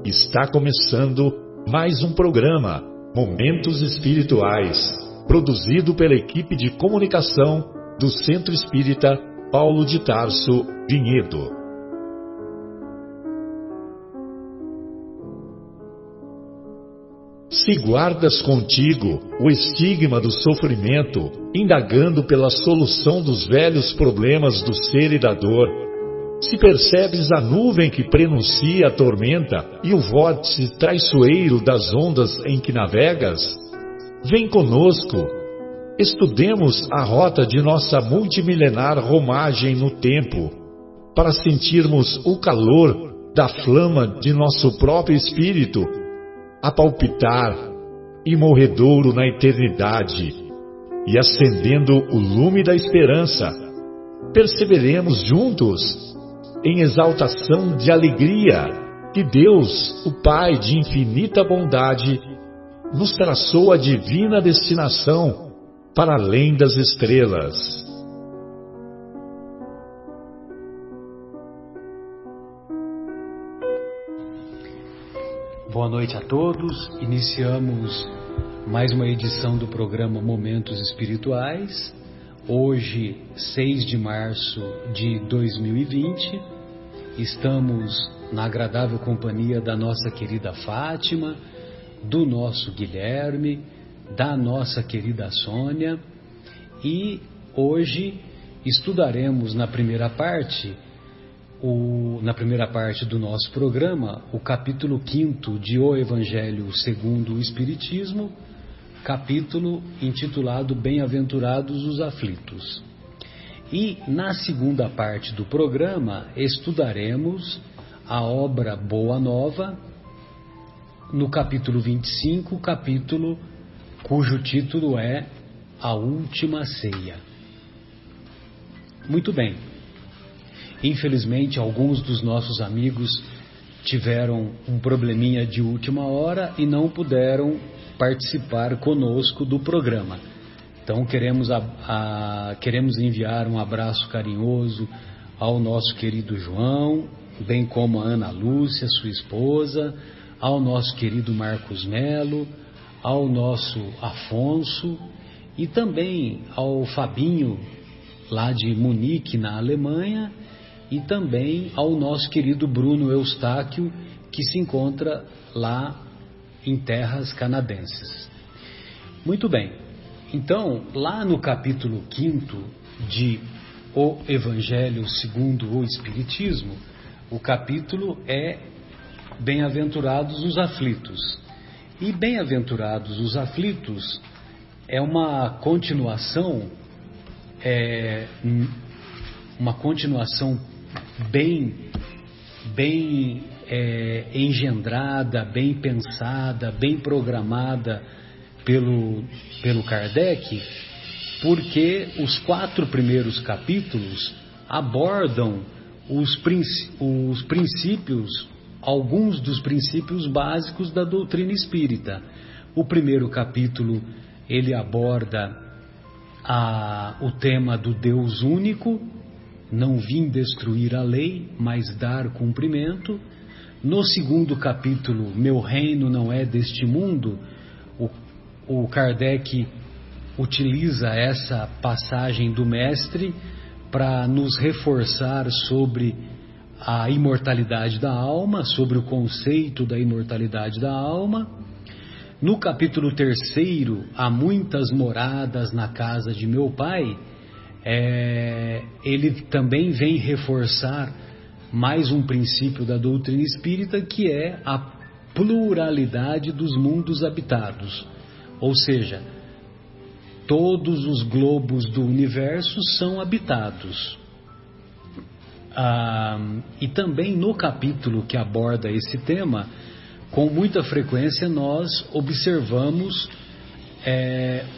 Está começando mais um programa, Momentos Espirituais, produzido pela equipe de comunicação do Centro Espírita Paulo de Tarso, Vinhedo. Se guardas contigo o estigma do sofrimento, indagando pela solução dos velhos problemas do ser e da dor, se percebes a nuvem que prenuncia a tormenta e o vórtice traiçoeiro das ondas em que navegas, vem conosco, estudemos a rota de nossa multimilenar romagem no tempo, para sentirmos o calor da flama de nosso próprio espírito, a palpitar, imorredouro na eternidade, e acendendo o lume da esperança, perceberemos juntos, em exaltação de alegria, que Deus, o Pai de infinita bondade, nos traçou a divina destinação para além das estrelas. Boa noite a todos. Iniciamos mais uma edição do programa Momentos Espirituais. Hoje, 6 de março de 2020, estamos na agradável companhia da nossa querida Fátima, do nosso Guilherme, da nossa querida Sônia, e hoje estudaremos na primeira parte do nosso programa, o capítulo 5º de O Evangelho segundo o Espiritismo, capítulo intitulado Bem-aventurados os aflitos. E na segunda parte do programa estudaremos a obra Boa Nova, no capítulo 25, capítulo cujo título é A Última Ceia. Muito bem. Infelizmente, alguns dos nossos amigos tiveram um probleminha de última hora e não puderam participar conosco do programa. Então, queremos enviar um abraço carinhoso ao nosso querido João, bem como a Ana Lúcia, sua esposa, ao nosso querido Marcos Melo, ao nosso Afonso e também ao Fabinho, lá de Munique, na Alemanha, e também ao nosso querido Bruno Eustáquio, que se encontra lá em terras canadenses. Muito bem, então, lá no capítulo 5º de O Evangelho segundo o Espiritismo, o capítulo é Bem-aventurados os aflitos. E Bem-aventurados os aflitos é uma continuação bem engendrada, bem pensada, bem programada pelo Kardec, porque os 4 primeiros capítulos abordam os princípios, alguns dos princípios básicos da doutrina espírita. O primeiro capítulo ele aborda o tema do Deus único. Não vim destruir a lei, mas dar cumprimento. No segundo capítulo, Meu reino não é deste mundo, o Kardec utiliza essa passagem do Mestre para nos reforçar sobre a imortalidade da alma, sobre o conceito da imortalidade da alma. No capítulo 3º, Há muitas moradas na casa de meu Pai, ele também vem reforçar mais um princípio da doutrina espírita, que é a pluralidade dos mundos habitados. Ou seja, todos os globos do universo são habitados. E também no capítulo que aborda esse tema, com muita frequência nós observamos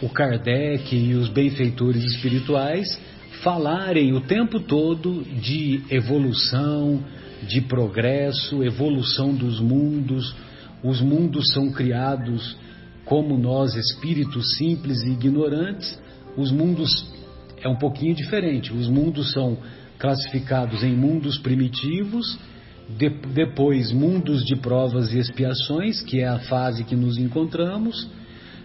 o Kardec e os benfeitores espirituais falarem o tempo todo de evolução, de progresso, evolução dos mundos. Os mundos são criados como nós, espíritos simples e ignorantes. Os mundos é um pouquinho diferente. Os mundos são classificados em mundos primitivos depois mundos de provas e expiações, que é a fase que nos encontramos,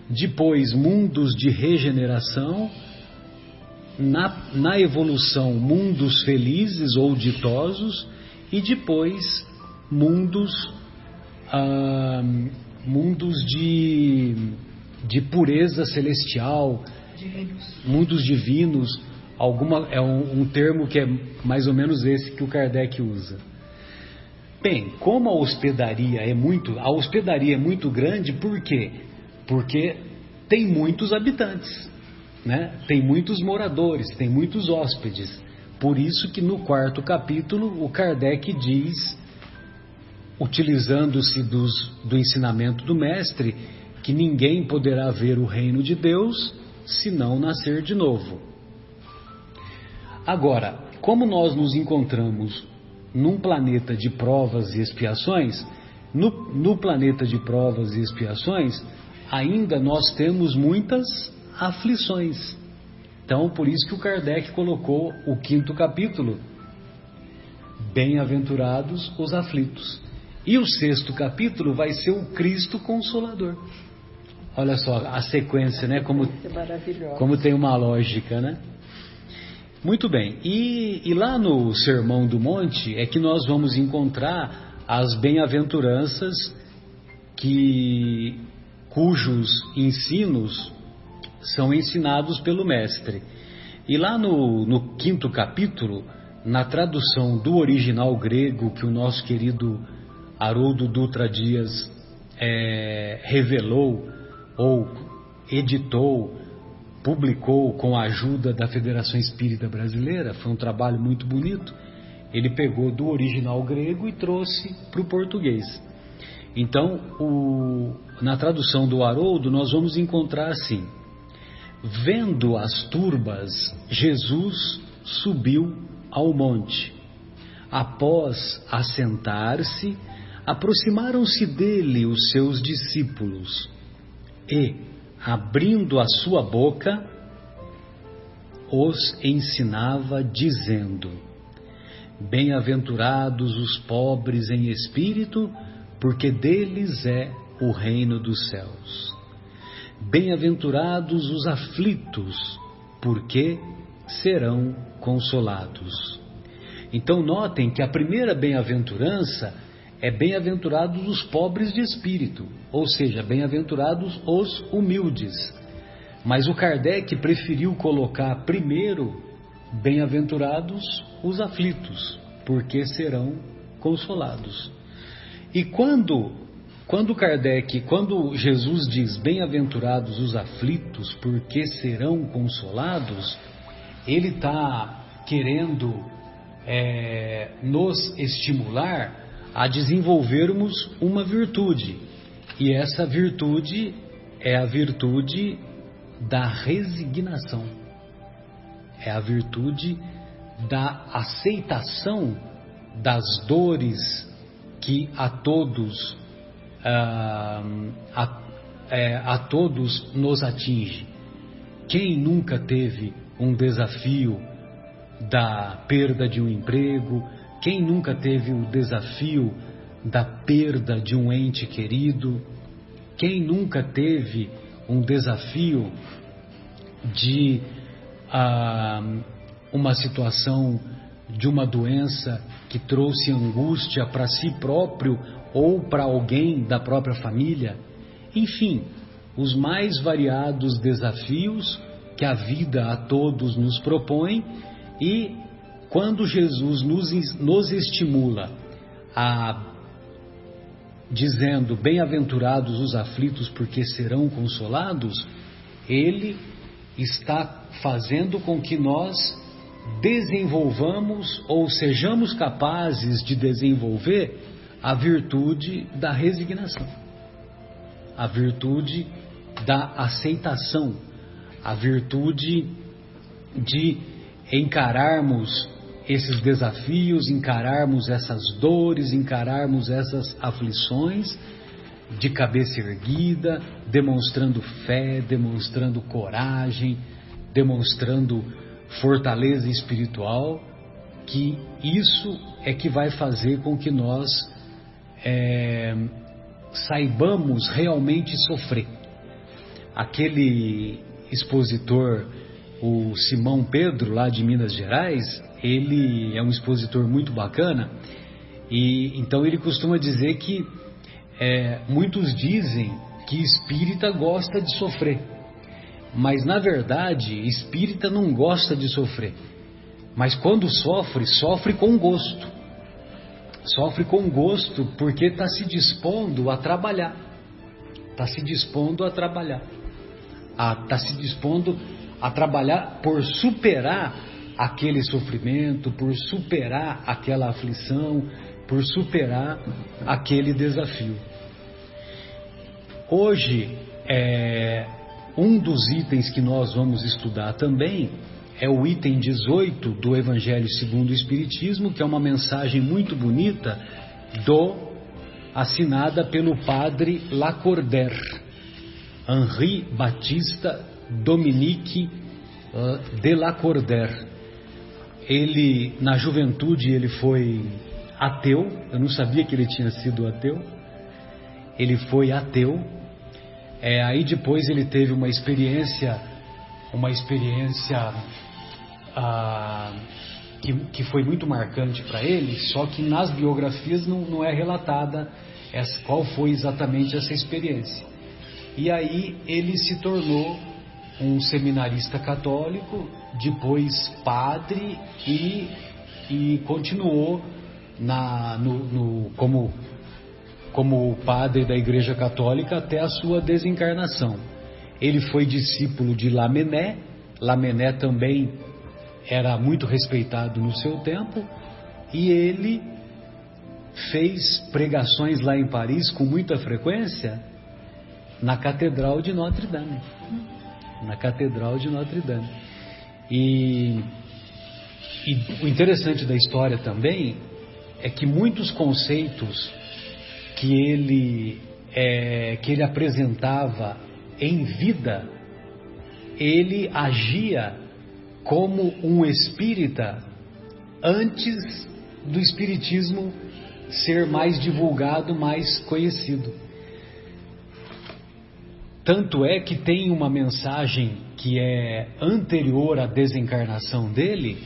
depois mundos de regeneração, na evolução mundos felizes ou ditosos, e depois mundos de pureza celestial, mundos divinos. É um termo que é mais ou menos esse que o Kardec usa. Bem, como a hospedaria é muito grande, por quê? Porque tem muitos habitantes, né? Tem muitos moradores, tem muitos hóspedes. Por isso que no 4º capítulo o Kardec diz, utilizando-se do ensinamento do Mestre, que ninguém poderá ver o reino de Deus se não nascer de novo. Agora, como nós nos encontramos num planeta de provas e expiações, no planeta de provas e expiações, ainda nós temos muitas aflições. Então, por isso que o Kardec colocou o 5º capítulo, Bem-aventurados os aflitos. E o 6º capítulo vai ser o Cristo Consolador. Olha só a sequência, né? Como tem uma lógica, né? Muito bem. E lá no Sermão do Monte é que nós vamos encontrar as bem-aventuranças cujos ensinos são ensinados pelo Mestre. E lá no 5º capítulo, na tradução do original grego que o nosso querido Haroldo Dutra Dias revelou ou editou, publicou com a ajuda da Federação Espírita Brasileira, foi um trabalho muito bonito. Ele pegou do original grego e trouxe para o português. Então, na tradução do Haroldo, nós vamos encontrar assim: vendo as turbas, Jesus subiu ao monte. Após assentar-se, aproximaram-se dele os seus discípulos e, abrindo a sua boca, os ensinava, dizendo: bem-aventurados os pobres em espírito, porque deles é o reino dos céus. Bem-aventurados os aflitos, porque serão consolados. Então notem que a primeira bem-aventurança é bem-aventurados os pobres de espírito, ou seja, bem-aventurados os humildes. Mas o Kardec preferiu colocar primeiro bem-aventurados os aflitos, porque serão consolados. E quando Jesus diz bem-aventurados os aflitos, porque serão consolados, ele está querendo nos estimular a desenvolvermos uma virtude. E essa virtude é a virtude da resignação. É a virtude da aceitação das dores que a todos nos atinge. Quem nunca teve um desafio da perda de um emprego? Quem nunca teve o desafio da perda de um ente querido? Quem nunca teve um desafio de uma situação de uma doença que trouxe angústia para si próprio ou para alguém da própria família? Enfim, os mais variados desafios que a vida a todos nos propõe. E quando Jesus nos estimula dizendo bem-aventurados os aflitos, porque serão consolados, ele está fazendo com que nós desenvolvamos ou sejamos capazes de desenvolver a virtude da resignação, a virtude da aceitação, a virtude de encararmos esses desafios, encararmos essas dores, encararmos essas aflições de cabeça erguida, demonstrando fé, demonstrando coragem, demonstrando fortaleza espiritual, que isso é que vai fazer com que nós saibamos realmente sofrer. Aquele expositor, o Simão Pedro, lá de Minas Gerais, ele é um expositor muito bacana, e então ele costuma dizer que muitos dizem que espírita gosta de sofrer, mas na verdade espírita não gosta de sofrer, mas quando sofre, sofre com gosto. Sofre com gosto porque está se dispondo a trabalhar. Está se dispondo a trabalhar. Está se dispondo a trabalhar por superar aquele sofrimento, por superar aquela aflição, por superar aquele desafio. Hoje, um dos itens que nós vamos estudar também é o item 18 do Evangelho segundo o Espiritismo, que é uma mensagem muito bonita, assinada pelo padre Lacordaire, Henri Baptiste Dominique de Lacordaire. Ele, na juventude, ele foi ateu. Eu não sabia que ele tinha sido ateu. Ele foi ateu. Aí depois ele teve uma experiência que foi muito marcante para ele, só que nas biografias não é relatada qual foi exatamente essa experiência. E aí ele se tornou um seminarista católico, depois padre e continuou como padre da Igreja Católica até a sua desencarnação. Ele foi discípulo de Lamennais. Lamennais também era muito respeitado no seu tempo, e ele fez pregações lá em Paris com muita frequência na Catedral de Notre Dame. Na Catedral de Notre Dame. E o interessante da história também é que muitos conceitos que ele apresentava em vida, ele agia como um espírita antes do espiritismo ser mais divulgado, mais conhecido. Tanto é que tem uma mensagem que é anterior à desencarnação dele,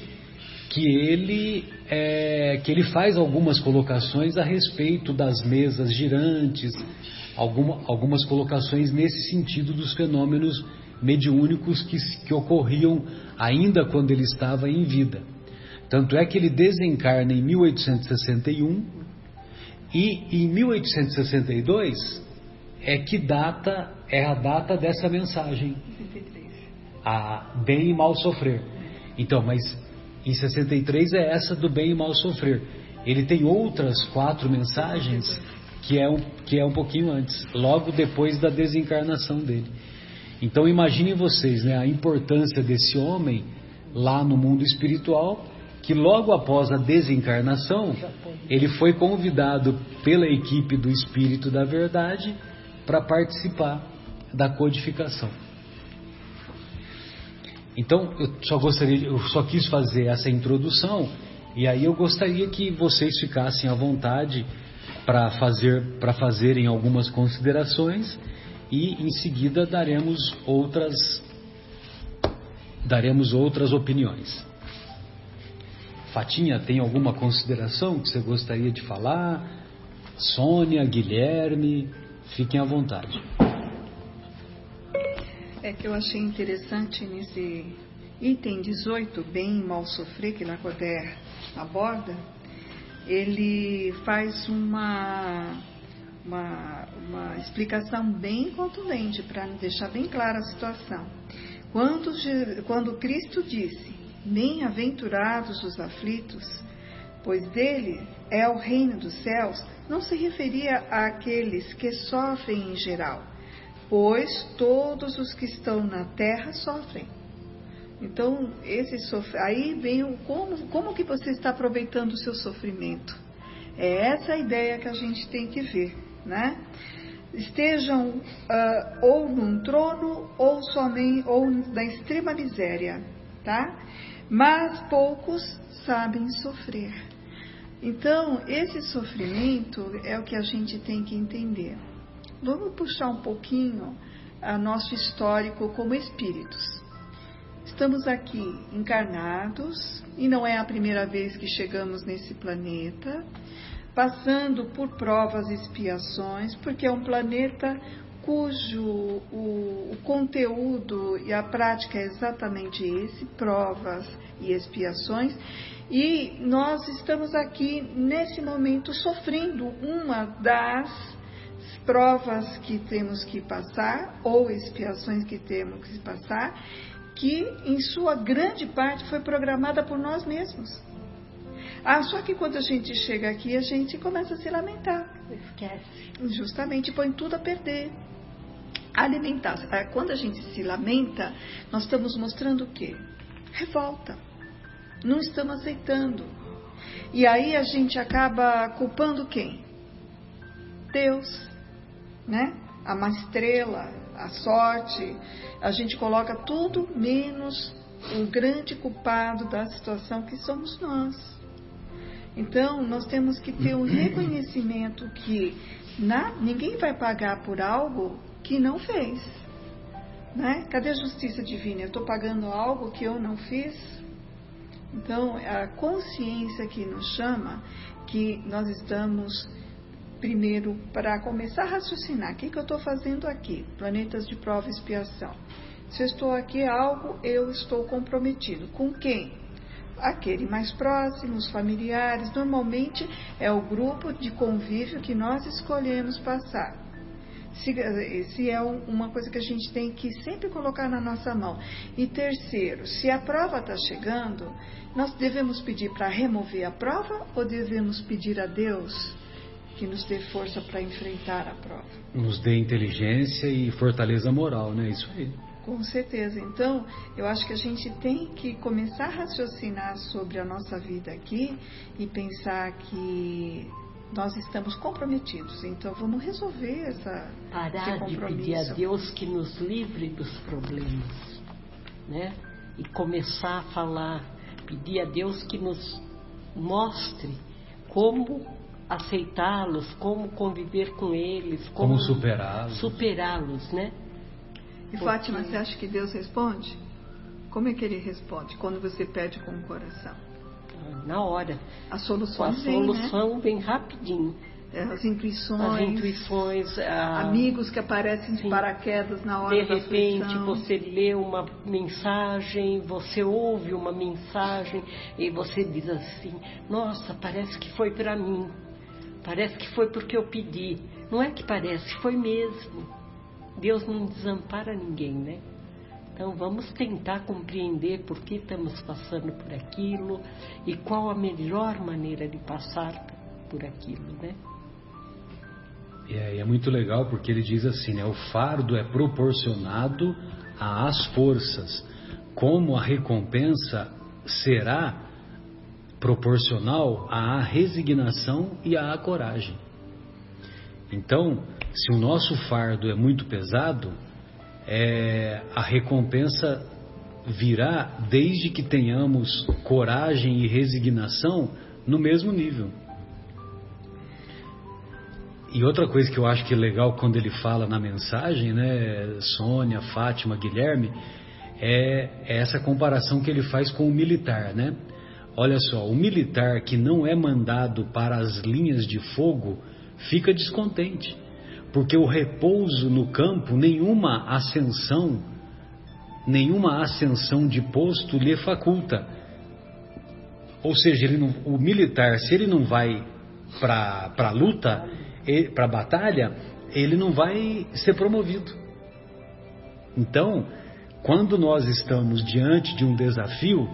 que ele faz algumas colocações a respeito das mesas girantes, algumas colocações nesse sentido dos fenômenos mediúnicos que ocorriam ainda quando ele estava em vida. Tanto é que ele desencarna em 1861, e em 1862 é a data dessa mensagem, a bem e mal sofrer. Então, mas em 63 é essa do bem e mal sofrer. Ele tem outras 4 mensagens que é um pouquinho antes, logo depois da desencarnação dele. Então imaginem vocês, né, a importância desse homem lá no mundo espiritual, que logo após a desencarnação ele foi convidado pela equipe do Espírito da Verdade para participar da codificação. Então eu só quis fazer essa introdução, e aí eu gostaria que vocês ficassem à vontade para fazerem algumas considerações, e em seguida daremos outras opiniões. Fatinha, tem alguma consideração que você gostaria de falar? Sônia, Guilherme, fiquem à vontade. É que eu achei interessante nesse item 18, bem e mal sofrer, que Lacordaire aborda, ele faz uma explicação bem contundente para deixar bem clara a situação. Quando Cristo disse: bem-aventurados os aflitos, pois dele é o reino dos céus, não se referia àqueles que sofrem em geral, pois todos os que estão na terra sofrem. Então, aí vem como que você está aproveitando o seu sofrimento. É essa a ideia que a gente tem que ver, né? Estejam ou num trono ou na extrema miséria, tá? Mas poucos sabem sofrer. Então, esse sofrimento é o que a gente tem que entender. Vamos puxar um pouquinho a nosso histórico como espíritos. Estamos aqui encarnados e não é a primeira vez que chegamos nesse planeta, passando por provas e expiações, porque é um planeta cujo o conteúdo e a prática é exatamente esse, provas e expiações, e nós estamos aqui nesse momento sofrendo uma das provas que temos que passar, ou expiações que temos que passar, que em sua grande parte foi programada por nós mesmos. Só que quando a gente chega aqui, a gente começa a se lamentar. Esquece. Justamente, põe tudo a perder. Alimentar. Quando a gente se lamenta, nós estamos mostrando o quê? Revolta. Não estamos aceitando. E aí a gente acaba culpando quem? Deus, né? A estrela, a sorte. A gente coloca tudo menos o grande culpado da situação que somos nós. Então, nós temos que ter um reconhecimento que ninguém vai pagar por algo que não fez. Né? Cadê a justiça divina? Eu estou pagando algo que eu não fiz? Então, a consciência que nos chama, que nós estamos, primeiro, para começar a raciocinar, o que eu estou fazendo aqui? Planetas de prova e expiação. Se eu estou aqui, algo eu estou comprometido. Com quem? Aquele mais próximo, os familiares. Normalmente é o grupo de convívio que nós escolhemos passar. Se é uma coisa que a gente tem que sempre colocar na nossa mão. E terceiro, se a prova está chegando, nós devemos pedir para remover a prova ou devemos pedir a Deus que nos dê força para enfrentar a prova? Nos dê inteligência e fortaleza moral, né? Isso aí. Com certeza. Então, eu acho que a gente tem que começar a raciocinar sobre a nossa vida aqui e pensar que nós estamos comprometidos. Então, vamos resolver esse compromisso. De pedir a Deus que nos livre dos problemas, né? E começar a falar, pedir a Deus que nos mostre como aceitá-los, como conviver com eles, como superá-los, né? E Fátima, você acha que Deus responde? Como é que Ele responde? Quando você pede com o coração? Na hora. A solução vem rapidinho. As intuições, amigos que aparecem de paraquedas na hora da aflição. De repente você lê uma mensagem, você ouve uma mensagem e você diz assim: nossa, parece que foi para mim, parece que foi porque eu pedi. Não é que parece, foi mesmo. Deus não desampara ninguém, né? Então vamos tentar compreender por que estamos passando por aquilo e qual a melhor maneira de passar por aquilo, né? É muito legal porque ele diz assim, né? O fardo é proporcionado às forças, como a recompensa será proporcional à resignação e à coragem. Então, se o nosso fardo é muito pesado, a recompensa virá desde que tenhamos coragem e resignação no mesmo nível. E outra coisa que eu acho que é legal quando ele fala na mensagem, né, Sônia, Fátima, Guilherme, é essa comparação que ele faz com o militar, né? Olha só, o militar que não é mandado para as linhas de fogo fica descontente, porque o repouso no campo, nenhuma ascensão de posto lhe faculta. Ou seja, o militar, se ele não vai para a luta, para a batalha, ele não vai ser promovido. Então, quando nós estamos diante de um desafio,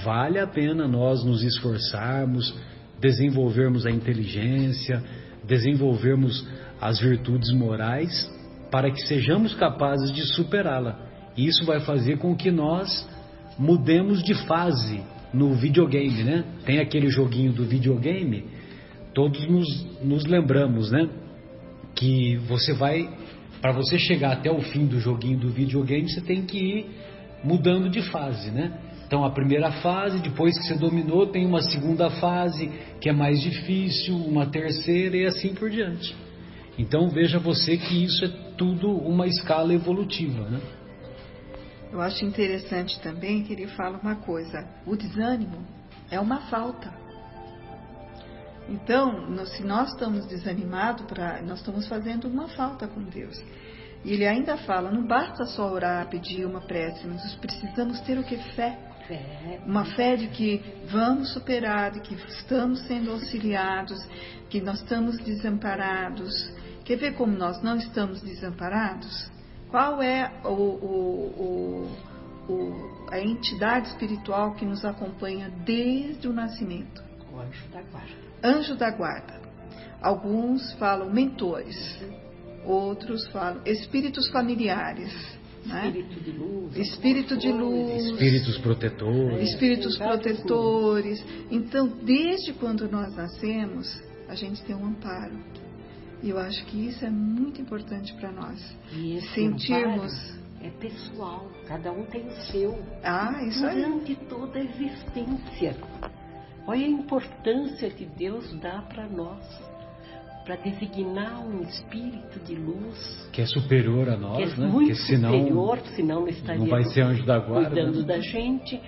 vale a pena nós nos esforçarmos, desenvolvermos a inteligência, desenvolvermos as virtudes morais, para que sejamos capazes de superá-la. E isso vai fazer com que nós mudemos de fase no videogame, né? Tem aquele joguinho do videogame, todos nos lembramos, né? Que para você chegar até o fim do joguinho do videogame, você tem que ir mudando de fase, né? Então a primeira fase, depois que você dominou, tem uma segunda fase que é mais difícil, uma terceira e assim por diante. Então veja você que isso é tudo uma escala evolutiva, né? Eu acho interessante também que ele fala uma coisa: o desânimo é uma falta. Então, se nós estamos desanimados, nós estamos fazendo uma falta com Deus. E ele ainda fala: não basta só orar, pedir uma prece, nós precisamos ter o que? Fé. Uma fé de que vamos superar, de que estamos sendo auxiliados, que nós estamos desamparados. Quer ver como nós não estamos desamparados? Qual é a entidade espiritual que nos acompanha desde o nascimento? O anjo da guarda. Anjo da guarda. Alguns falam mentores, outros falam espíritos familiares, Espírito de luz. Espírito de luz. Espíritos protetores. Espíritos protetores. Então, desde quando nós nascemos, a gente tem um amparo. E eu acho que isso é muito importante para nós. E esse sentirmos. É pessoal, cada um tem o seu. Isso aí. Durante toda a existência. Olha a importância que Deus dá para nós, para designar um espírito de luz. Que é superior a nós, que é né? muito porque senão, superior, senão não estaria não vai ser anjo da guarda, cuidando né? da gente.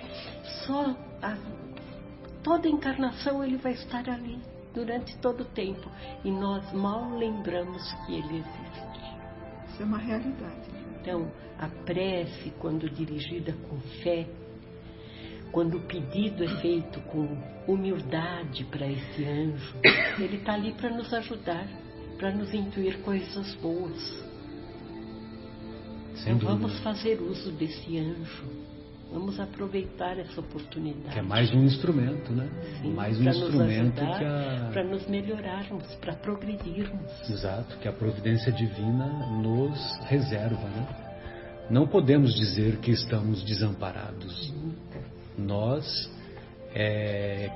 Toda encarnação ele vai estar ali, durante todo o tempo. E nós mal lembramos que ele existe. Isso é uma realidade. Então, a prece, quando dirigida com fé, quando o pedido é feito com humildade para esse anjo, ele está ali para nos ajudar, para nos intuir coisas boas. Então vamos fazer uso desse anjo, vamos aproveitar essa oportunidade. Que é mais um instrumento, né? Sim, mais um instrumento para nos melhorarmos, para progredirmos. Exato, que a providência divina nos reserva, né? Não podemos dizer que estamos desamparados. Nós,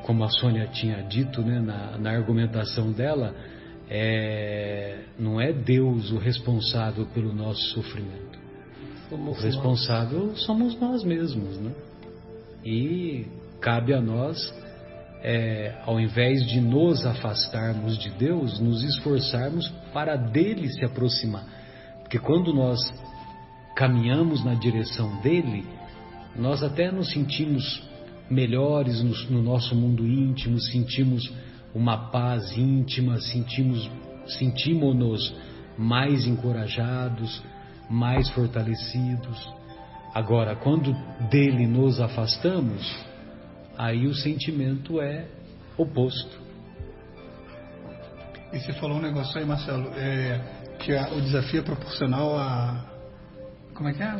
como a Sônia tinha dito, né, na argumentação dela, não é Deus o responsável pelo nosso sofrimento. O responsável somos nós mesmos, né? E cabe a nós, ao invés de nos afastarmos de Deus, nos esforçarmos para dele se aproximar. Porque quando nós caminhamos na direção dele, nós até nos sentimos melhores no nosso mundo íntimo, sentimos uma paz íntima, sentimos-nos mais encorajados, mais fortalecidos. Agora, quando dele nos afastamos, aí o sentimento é oposto. E você falou um negócio aí, Marcelo, que o desafio é proporcional a... Como é que é?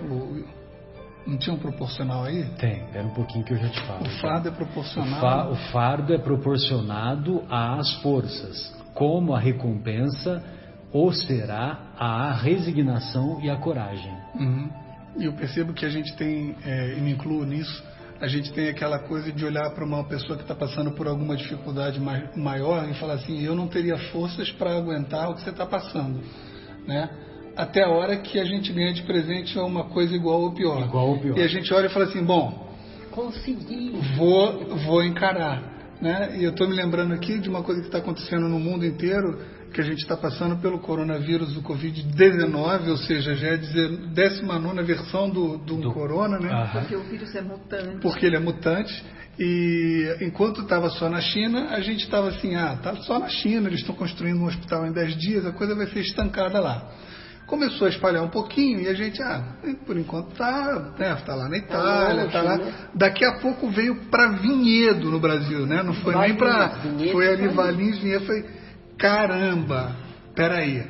Não tinha um proporcional aí? Tem, era um pouquinho que eu já te falo. O fardo é proporcional... O fardo é proporcionado às forças, como a recompensa ou será a resignação e a coragem. Uhum. E eu percebo que a gente tem, e me incluo nisso, a gente tem aquela coisa de olhar para uma pessoa que está passando por alguma dificuldade maior e falar assim: eu não teria forças para aguentar o que você está passando, né? Até a hora que a gente ganha de presente uma coisa igual ou pior. E a gente olha e fala assim: bom, consegui, vou encarar, né? E eu estou me lembrando aqui de uma coisa que está acontecendo no mundo inteiro, que a gente está passando pelo coronavírus do Covid-19, ou seja, já é 19ª versão do corona, né? Porque o vírus é mutante. Porque ele é mutante. E enquanto estava só na China, a gente estava assim: tá só na China, eles estão construindo um hospital em 10 dias, a coisa vai ser estancada lá. Começou a espalhar um pouquinho e a gente, por enquanto tá lá na Itália, tá lá. Daqui a pouco veio para Vinhedo no Brasil, né? Não foi nem para... Foi ali Valinhos, Vinhedo, foi... Caramba, peraí.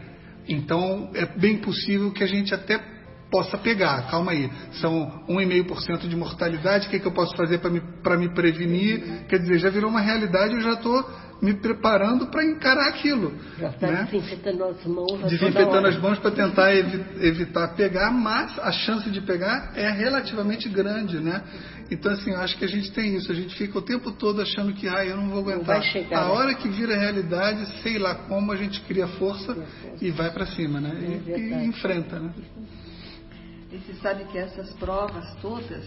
Então é bem possível que a gente até possa pegar, calma aí. São 1,5% de mortalidade, o que é que eu posso fazer para me prevenir? Quer dizer, já virou uma realidade, eu já estou me preparando para encarar aquilo. Já está, né? Desinfetando as mãos. Desinfetando as mãos para tentar evitar pegar, mas a chance de pegar é relativamente grande, né? Então, assim, eu acho que a gente tem isso. A gente fica o tempo todo achando que, eu não vou aguentar. Não vai chegar, a hora que vira realidade, sei lá como, a gente cria força e vai para cima, né? E enfrenta, né? E você sabe que essas provas todas,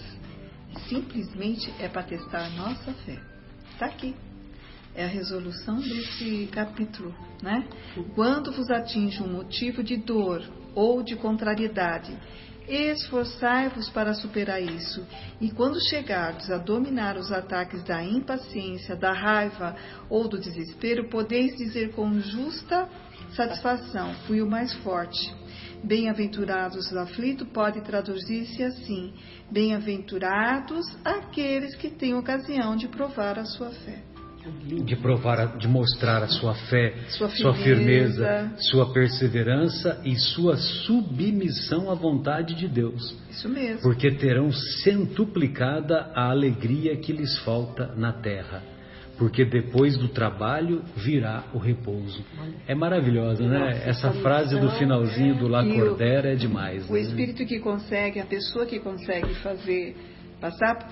simplesmente é para testar a nossa fé. Está aqui. É a resolução desse capítulo, né? Quando vos atinge um motivo de dor ou de contrariedade, esforçai-vos para superar isso. E quando chegardes a dominar os ataques da impaciência, da raiva ou do desespero, podeis dizer com justa satisfação: fui o mais forte. Bem-aventurados os aflitos pode traduzir-se assim: bem-aventurados aqueles que têm ocasião de provar a sua fé. De provar, de mostrar a sua fé, sua firmeza, sua perseverança e sua submissão à vontade de Deus. Isso mesmo. Porque terão centuplicada a alegria que lhes falta na terra. Porque depois do trabalho virá o repouso. É maravilhosa, né? Essa frase do finalzinho do Lacordaire é demais. O espírito que consegue, a pessoa que consegue passar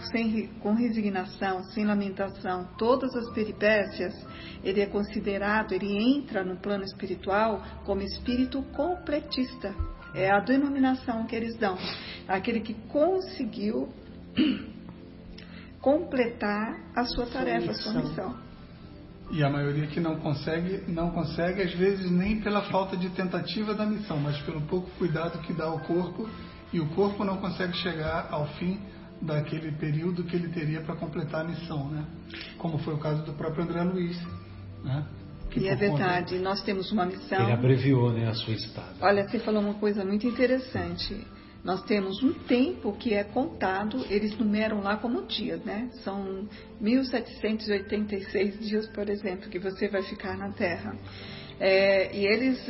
com resignação, sem lamentação, todas as peripécias, ele é considerado, ele entra no plano espiritual como espírito completista. É a denominação que eles dão. Aquele que conseguiu completar a sua tarefa, a sua missão. E a maioria que não consegue, às vezes nem pela falta de tentativa da missão, mas pelo pouco cuidado que dá ao corpo, e o corpo não consegue chegar ao fim daquele período que ele teria para completar a missão, né? Como foi o caso do próprio André Luiz, né? E é verdade, nós temos uma missão. Ele abreviou, né, a sua estada. Olha, você falou uma coisa muito interessante. Nós temos um tempo que é contado, eles numeram lá como dias, né? São 1786 dias, por exemplo, que você vai ficar na Terra. E eles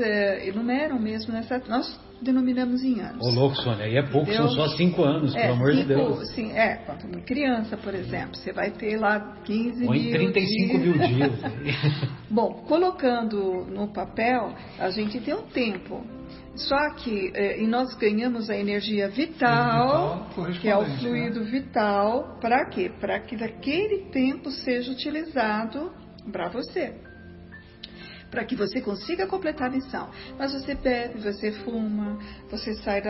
enumeram mesmo nessa... Nós denominamos em anos. Ô louco, Sônia, aí é pouco, Deus, são só 5 anos, pelo amor de Deus. Sim, quanto uma criança, por exemplo, você vai ter lá 15 ou em 35 mil dias. Bom, colocando no papel, a gente tem um tempo. Só que nós ganhamos a energia vital, que é o fluido vital, para quê? Para que daquele tempo seja utilizado para você. Para que você consiga completar a missão. Mas você bebe, você fuma, você sai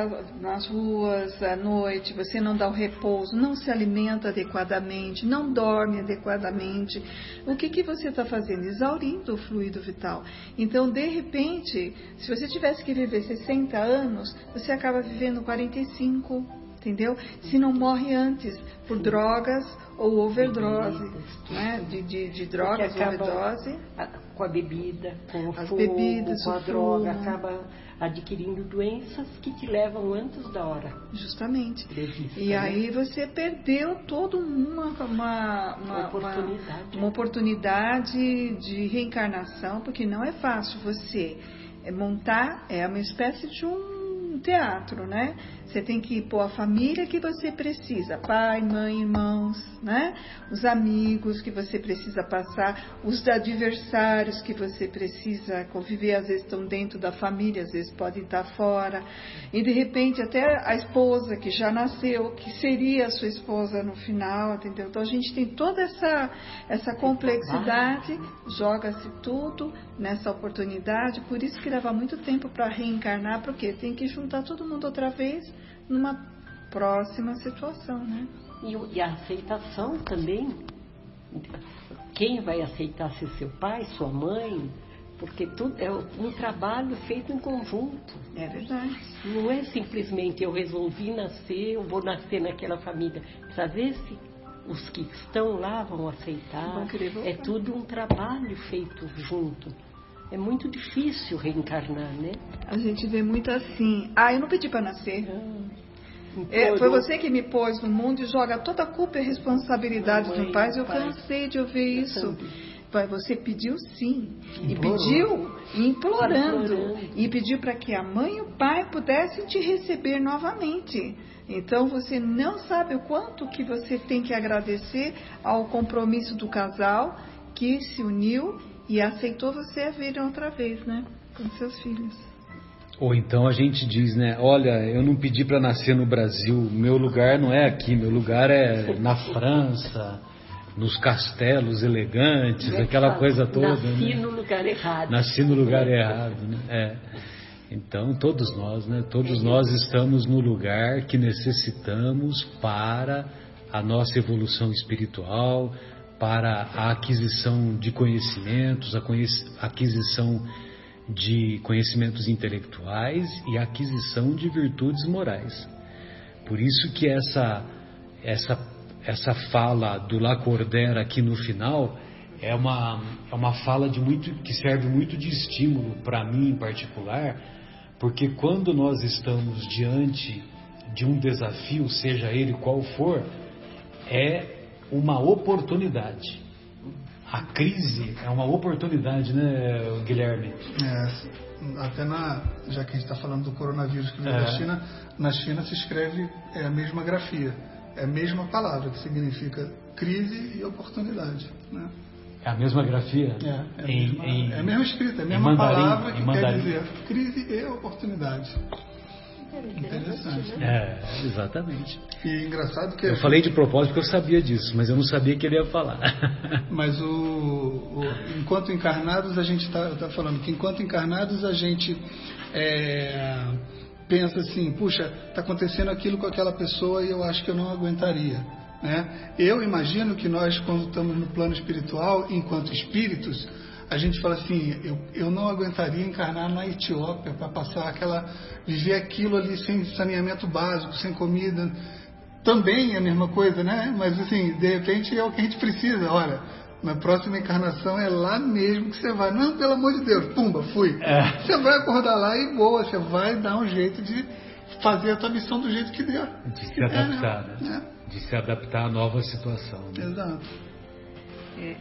nas ruas à noite, você não dá o repouso, não se alimenta adequadamente, não dorme adequadamente. O que você está fazendo? Exaurindo o fluido vital. Então, de repente, se você tivesse que viver 60 anos, você acaba vivendo 45, entendeu? Se não morre antes, por drogas ou overdose, né? de drogas, overdose. Com a bebida, com o as fogo, bebidas, com a droga, acaba adquirindo doenças que te levam antes da hora. Justamente. Prevista, e aí você perdeu toda uma oportunidade de reencarnação, porque não é fácil você montar, é uma espécie de um teatro, né? Você tem que pôr a família que você precisa, pai, mãe, irmãos, né? Os amigos que você precisa passar, os adversários que você precisa conviver, às vezes estão dentro da família, às vezes podem estar fora, e de repente até a esposa que já nasceu, que seria a sua esposa no final, entendeu? Então a gente tem toda essa complexidade, joga-se tudo nessa oportunidade, por isso que leva muito tempo para reencarnar, porque tem que juntar todo mundo outra vez numa próxima situação, né? E a aceitação também. Quem vai aceitar ser seu pai, sua mãe? Porque tudo é um trabalho feito em conjunto. É verdade. Não é simplesmente eu resolvi nascer, eu vou nascer naquela família. Precisa ver se os que estão lá vão aceitar. É tudo um trabalho feito junto. É muito difícil reencarnar, né? A gente vê muito assim. Eu não pedi para nascer. Foi você que me pôs no mundo e joga toda a culpa e a responsabilidade do pai. Eu cansei de ouvir isso. Você pediu sim. E pediu implorando. E pediu para que a mãe e o pai pudessem te receber novamente. Então você não sabe o quanto que você tem que agradecer ao compromisso do casal que se uniu e aceitou você a vir outra vez, né? Com seus filhos. Ou então a gente diz, né? Olha, eu não pedi para nascer no Brasil. Meu lugar não é aqui. Meu lugar é na França, nos castelos elegantes, aquela coisa toda. Nasci no lugar errado. Nasci no lugar errado, né? Então todos nós, né? Todos nós estamos no lugar que necessitamos para a nossa evolução espiritual, para a aquisição de conhecimentos, a aquisição de conhecimentos intelectuais e a aquisição de virtudes morais. Por isso que essa fala do Lacordaire aqui no final é uma fala que serve muito de estímulo para mim em particular, porque quando nós estamos diante de um desafio, seja ele qual for, é uma oportunidade. A crise é uma oportunidade, né, Guilherme? Até já que a gente está falando do coronavírus que veio da China, na China se escreve a mesma grafia, é a mesma palavra, que significa crise e oportunidade, né? É a mesma grafia? É a mesma escrita, é a mesma palavra que quer dizer crise e oportunidade. Interessante. Exatamente. E engraçado que... Eu falei de propósito porque eu sabia disso, mas eu não sabia que ele ia falar. Mas enquanto encarnados, a gente está falando que enquanto encarnados a gente pensa assim, puxa, está acontecendo aquilo com aquela pessoa e eu acho que eu não aguentaria, né? Eu imagino que nós, quando estamos no plano espiritual, enquanto espíritos, a gente fala assim, eu não aguentaria encarnar na Etiópia para viver aquilo ali sem saneamento básico, sem comida. Também é a mesma coisa, né? Mas assim, de repente é o que a gente precisa. Olha, na próxima encarnação é lá mesmo que você vai. Não, pelo amor de Deus, pumba, fui. Você vai acordar lá e boa, você vai dar um jeito de fazer a tua missão do jeito que der. De se adaptar, né? De se adaptar à nova situação. Né? Exato.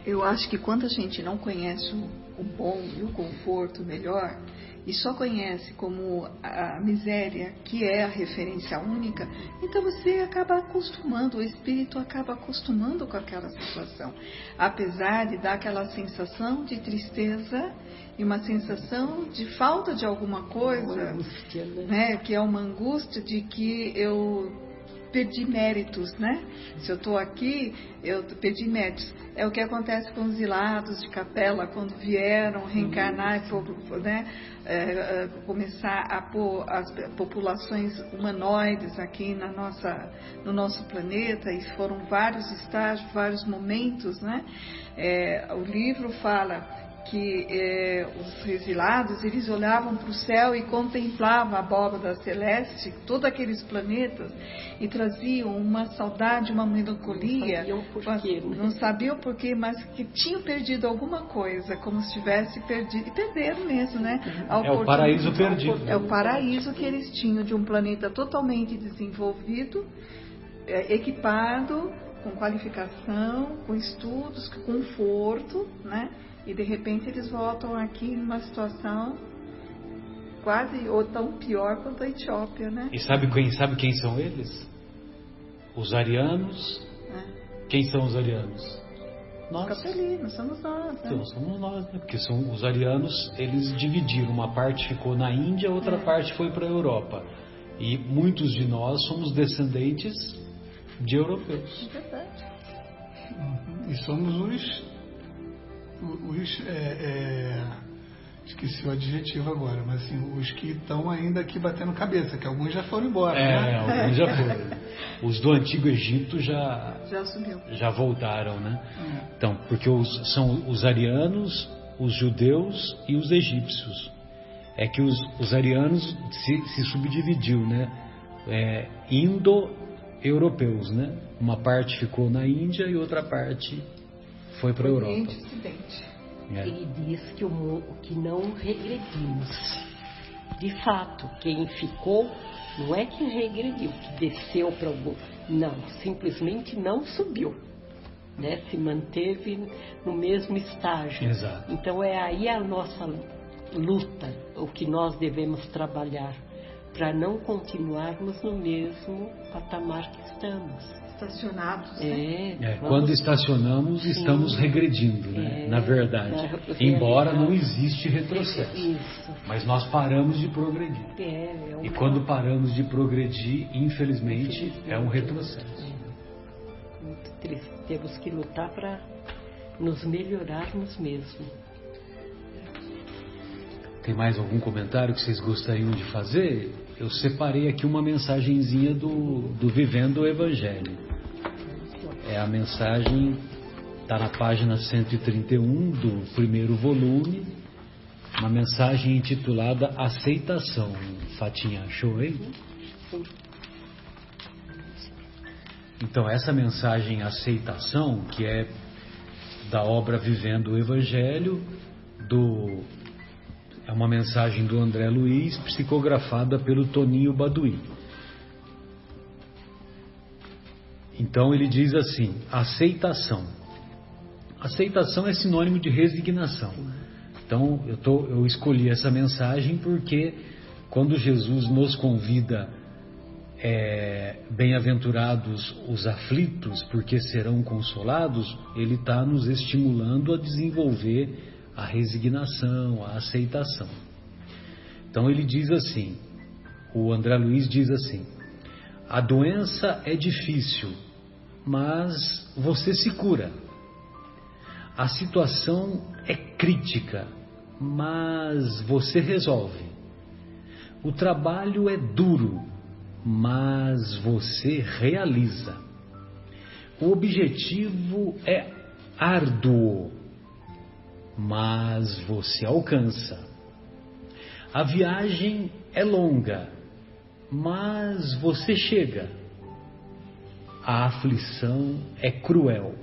Eu acho que quando a gente não conhece o bom e o conforto melhor, e só conhece como a miséria, que é a referência única, então você acaba acostumando, o espírito acaba acostumando com aquela situação. Apesar de dar aquela sensação de tristeza e uma sensação de falta de alguma coisa, angústia, né? Que é uma angústia de que eu perdi méritos, né? Se eu estou aqui, eu perdi méritos. É o que acontece com os ilados de capela quando vieram reencarnar, né? Começar a pôr as populações humanoides aqui no nosso planeta, e foram vários estágios, vários momentos, né? O livro fala que os exilados, eles olhavam para o céu e contemplavam a abóbada celeste, todos aqueles planetas, e traziam uma saudade, uma melancolia. Não sabiam por quê, mas que tinham perdido alguma coisa, como se tivesse perdido, e perderam mesmo, né? É o paraíso perdido. É o paraíso que eles tinham, de um planeta totalmente desenvolvido, equipado, com qualificação, com estudos, com conforto, né? E de repente eles voltam aqui numa situação quase ou tão pior quanto a Etiópia, né? E sabe quem são eles? Os arianos. Quem são os arianos? Nós. Os capelinos, somos nós, né? Então, somos nós, né? Porque são os arianos, eles dividiram. Uma parte ficou na Índia, outra parte foi para a Europa. E muitos de nós somos descendentes de europeus. É verdade. E somos esqueci o adjetivo agora, mas assim, os que estão ainda aqui batendo cabeça, que alguns já foram embora, né? Alguns já foram. Os do Antigo Egito já voltaram, né? Então, porque são os arianos, os judeus e os egípcios. É que os arianos se subdividiu, né? Indo-europeus, né? Uma parte ficou na Índia e outra parte foi para a Europa. Oriente e Ocidente. Ele diz que não regredimos. De fato, quem ficou não é que regrediu, que desceu para algum. Não, simplesmente não subiu, né? Se manteve no mesmo estágio. Exato. Então é aí a nossa luta, o que nós devemos trabalhar para não continuarmos no mesmo patamar que estamos. Estacionados, né? Quando estacionamos, estamos regredindo, né? Na verdade. Embora não existe retrocesso. Isso. Mas nós paramos de progredir. E quando paramos de progredir, infelizmente, é um retrocesso. Muito triste. Temos que lutar para nos melhorarmos mesmo. Tem mais algum comentário que vocês gostariam de fazer? Eu separei aqui uma mensagenzinha do Vivendo o Evangelho. É a mensagem, está na página 131 do primeiro volume, uma mensagem intitulada Aceitação. Fatinha, achou aí? Então, essa mensagem Aceitação, que é da obra Vivendo o Evangelho, é uma mensagem do André Luiz, psicografada pelo Toninho Baduí. Então ele diz assim: aceitação. Aceitação é sinônimo de resignação. Então eu escolhi essa mensagem porque quando Jesus nos convida, bem-aventurados os aflitos, porque serão consolados, ele está nos estimulando a desenvolver a resignação, a aceitação. Então ele diz assim, o André Luiz diz assim: a doença é difícil, mas você se cura. A situação é crítica, mas você resolve. O trabalho é duro, mas você realiza. O objetivo é árduo, mas você alcança. A viagem é longa, mas você chega. A aflição é cruel,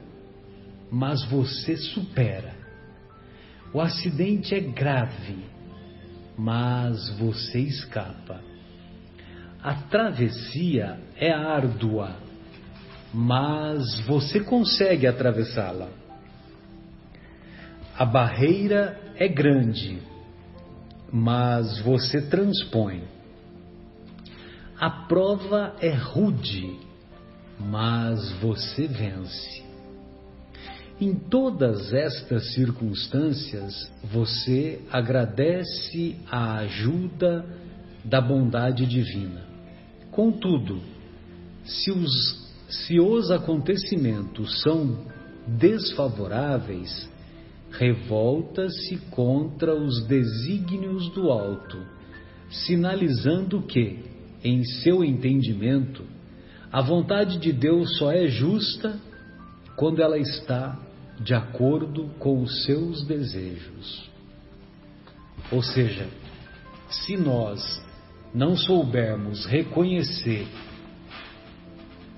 mas você supera. O acidente é grave, mas você escapa. A travessia é árdua, mas você consegue atravessá-la. A barreira é grande, mas você transpõe. A prova é rude, mas você vence. Em todas estas circunstâncias, você agradece a ajuda da bondade divina. Contudo, se os acontecimentos são desfavoráveis, revolta-se contra os desígnios do alto, sinalizando que, em seu entendimento, a vontade de Deus só é justa quando ela está de acordo com os seus desejos. Ou seja, se nós não soubermos reconhecer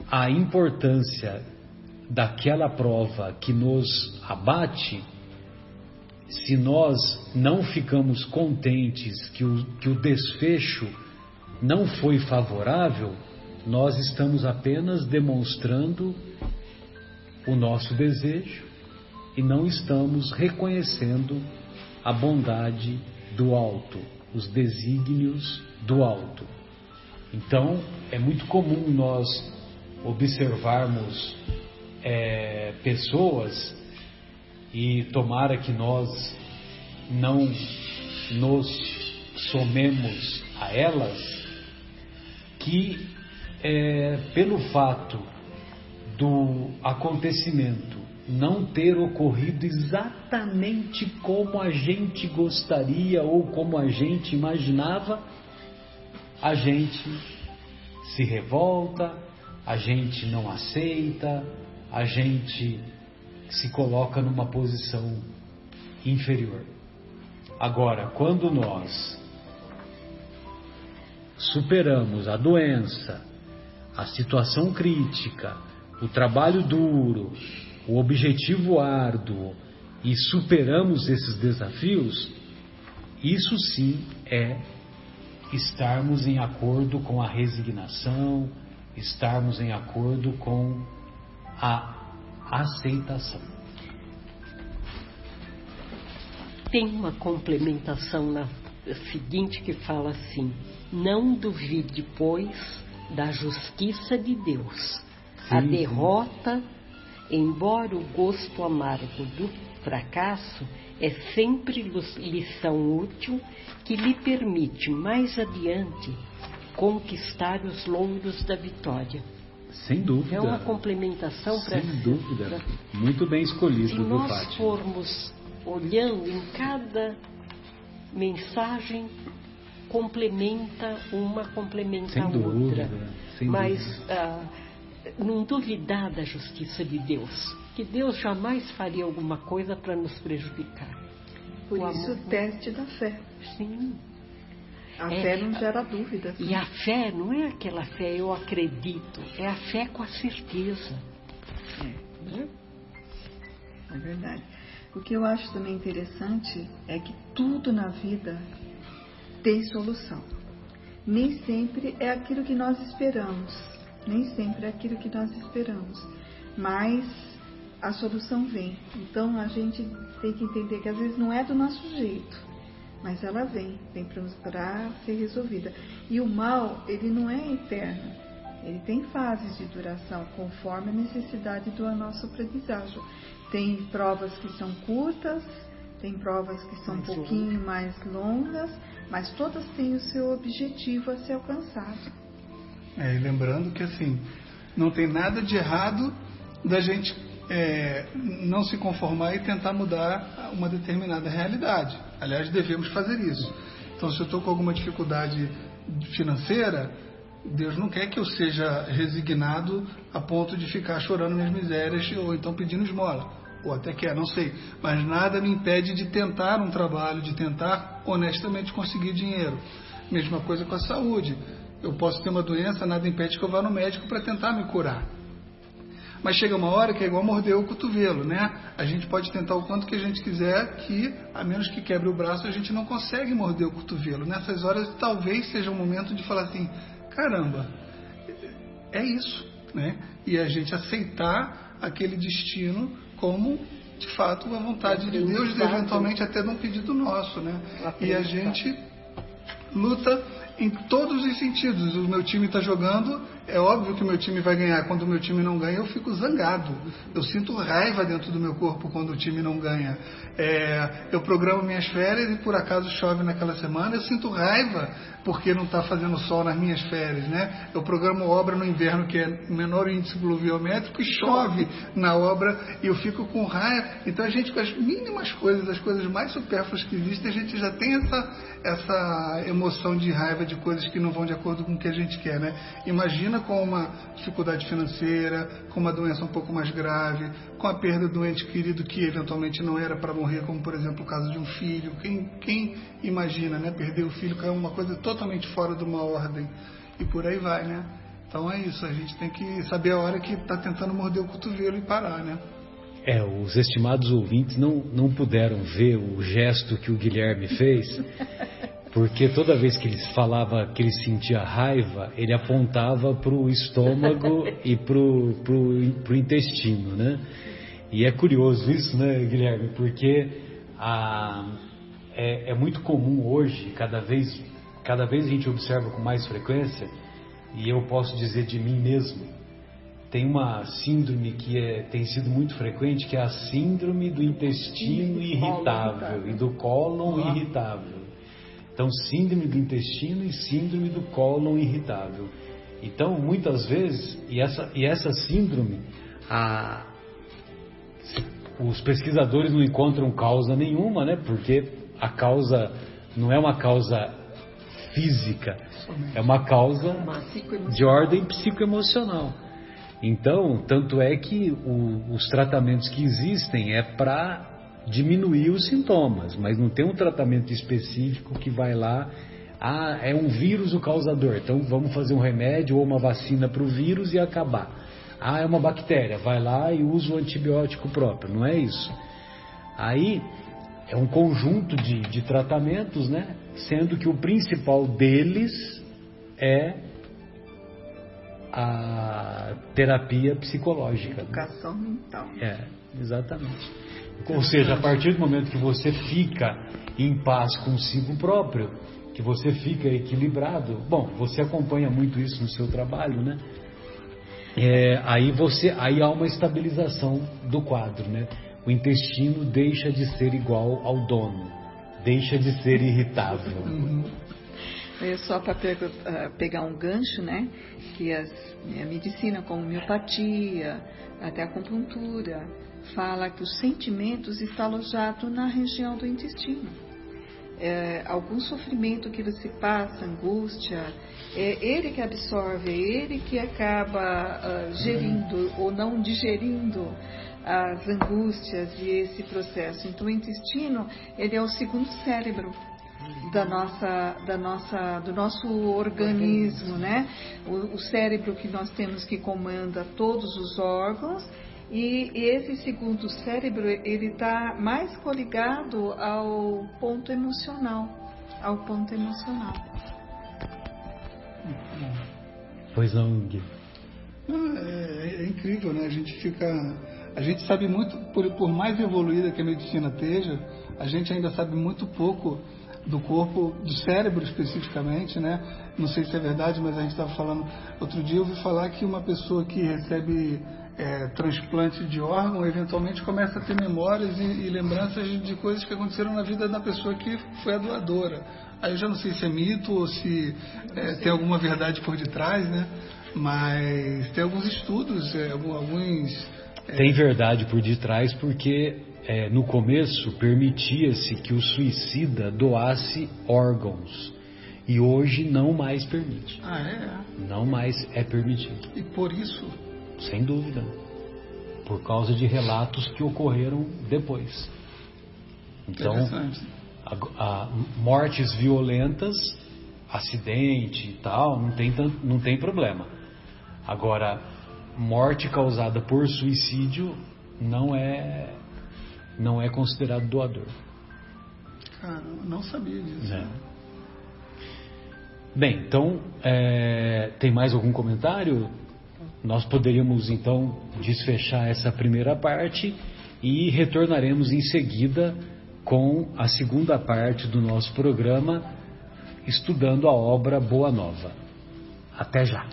a importância daquela prova que nos abate, se nós não ficamos contentes que o desfecho não foi favorável, nós estamos apenas demonstrando o nosso desejo e não estamos reconhecendo a bondade do alto, os desígnios do alto. Então, é muito comum nós observarmos pessoas, e tomara que nós não nos somemos a elas, que pelo fato do acontecimento não ter ocorrido exatamente como a gente gostaria ou como a gente imaginava, a gente se revolta, a gente não aceita, a gente se coloca numa posição inferior. Agora, quando nós superamos a doença, a situação crítica, o trabalho duro, o objetivo árduo e superamos esses desafios, isso sim é estarmos em acordo com a resignação, estarmos em acordo com a aceitação. Tem uma complementação na seguinte que fala assim: não duvide, pois, da justiça de Deus. A derrota, embora o gosto amargo do fracasso, é sempre lição útil que lhe permite mais adiante conquistar os louros da vitória. Sem dúvida. É uma complementação para... Sem dúvida. Muito bem escolhido, se nós formos olhando em cada mensagem, complementa uma, complementa a outra. Sem mas dúvida. não duvidar da justiça de Deus, que Deus jamais faria alguma coisa para nos prejudicar. Por isso, o teste da fé. Sim. A fé não gera dúvidas. E a fé não é aquela fé, eu acredito, é a fé com a certeza. É verdade. O que eu acho também interessante é que tudo na vida tem solução. Nem sempre é aquilo que nós esperamos. Nem sempre é aquilo que nós esperamos. Mas a solução vem. Então a gente tem que entender que às vezes não é do nosso jeito. Mas ela vem para ser resolvida. E o mal, ele não é eterno. Ele tem fases de duração, conforme a necessidade do nosso aprendizagem. Tem provas que são curtas, tem provas que são um pouquinho mais longas, mas todas têm o seu objetivo a ser alcançado. E lembrando que assim, não tem nada de errado da gente não se conformar e tentar mudar uma determinada realidade. Aliás, devemos fazer isso. Então, se eu estou com alguma dificuldade financeira, Deus não quer que eu seja resignado a ponto de ficar chorando minhas misérias ou então pedindo esmola. Ou até quer, não sei. Mas nada me impede de tentar um trabalho, de tentar honestamente conseguir dinheiro. Mesma coisa com a saúde. Eu posso ter uma doença, nada impede que eu vá no médico para tentar me curar. Mas chega uma hora que é igual morder o cotovelo, né? A gente pode tentar o quanto que a gente quiser, que a menos que quebre o braço, a gente não consegue morder o cotovelo. Nessas horas talvez seja o momento de falar assim, caramba, é isso, né? E a gente aceitar aquele destino como, de fato, a vontade de Deus, eventualmente até de um pedido nosso, né? E a gente luta em todos os sentidos. O meu time está jogando, é óbvio que o meu time vai ganhar. Quando o meu time não ganha, eu fico zangado. Eu sinto raiva dentro do meu corpo quando o time não ganha. Eu programo minhas férias e por acaso chove naquela semana, eu sinto raiva porque não está fazendo sol nas minhas férias, né? Eu programo obra no inverno, que é menor índice pluviométrico, e chove na obra e eu fico com raiva. Então a gente, com as mínimas coisas, as coisas mais supérfluas que existem, a gente já tem essa emoção de raiva de coisas que não vão de acordo com o que a gente quer, né? Imagina com uma dificuldade financeira, com uma doença um pouco mais grave, com a perda do ente querido que eventualmente não era para morrer, como por exemplo o caso de um filho. Quem imagina, né? Perder o filho, que é uma coisa totalmente fora de uma ordem, e por aí vai, né? Então é isso, a gente tem que saber a hora que está tentando morder o cotovelo e parar, né? Os estimados ouvintes não puderam ver o gesto que o Guilherme fez, porque toda vez que ele falava que ele sentia raiva, ele apontava para o estômago e para o intestino, né? E é curioso isso, né, Guilherme? Porque é muito comum hoje, cada vez a gente observa com mais frequência, e eu posso dizer de mim mesmo, tem uma síndrome que tem sido muito frequente, que é a síndrome do intestino irritável e do cólon irritável. Então, síndrome do intestino e síndrome do cólon irritável. Então, muitas vezes, e essa síndrome, os pesquisadores não encontram causa nenhuma, né? Porque a causa não é uma causa física, é uma causa de ordem psicoemocional. Então, tanto é que os tratamentos que existem é para diminuir os sintomas, mas não tem um tratamento específico que vai lá, é um vírus o causador, então vamos fazer um remédio ou uma vacina para o vírus e acabar. É uma bactéria, vai lá e usa o antibiótico próprio, não é isso. Aí é um conjunto de tratamentos, né? Sendo que o principal deles é a terapia psicológica. Educação mental. Exatamente. Ou seja, a partir do momento que você fica em paz consigo próprio, que você fica equilibrado, bom, você acompanha muito isso no seu trabalho, né? Aí há uma estabilização do quadro, né? O intestino deixa de ser igual ao dono, deixa de ser irritável. Só para pegar um gancho, né? Que a medicina, como homeopatia, até a acupuntura, fala que os sentimentos estão alojados na região do intestino. algum sofrimento que você passa, angústia, é ele que absorve, é ele que acaba gerindo ou não digerindo as angústias e esse processo. Então o intestino, ele é o segundo cérebro do nosso organismo, né? O cérebro que nós temos, que comanda todos os órgãos, e esse segundo cérebro, ele está mais coligado ao ponto emocional, Pois não, Gui. É incrível, né? A gente sabe muito, por mais evoluída que a medicina esteja, a gente ainda sabe muito pouco do corpo, do cérebro especificamente, né? Não sei se é verdade, mas a gente estava falando, outro dia eu ouvi falar que uma pessoa que recebe transplante de órgão, eventualmente começa a ter memórias e lembranças de coisas que aconteceram na vida da pessoa que foi a doadora. Aí eu já não sei se é mito ou se tem alguma verdade por detrás, né? Mas tem alguns estudos, Tem verdade por detrás, porque no começo permitia-se que o suicida doasse órgãos. E hoje não mais permite. Não mais é permitido. E por isso? Sem dúvida. Por causa de relatos que ocorreram depois. Então, mortes violentas, acidente e tal, não tem problema. Agora, morte causada por suicídio não é considerado doador. Cara, eu não sabia disso. Bem, então, tem mais algum comentário? Nós poderíamos então desfechar essa primeira parte e retornaremos em seguida com a segunda parte do nosso programa, estudando a obra Boa Nova. Até já!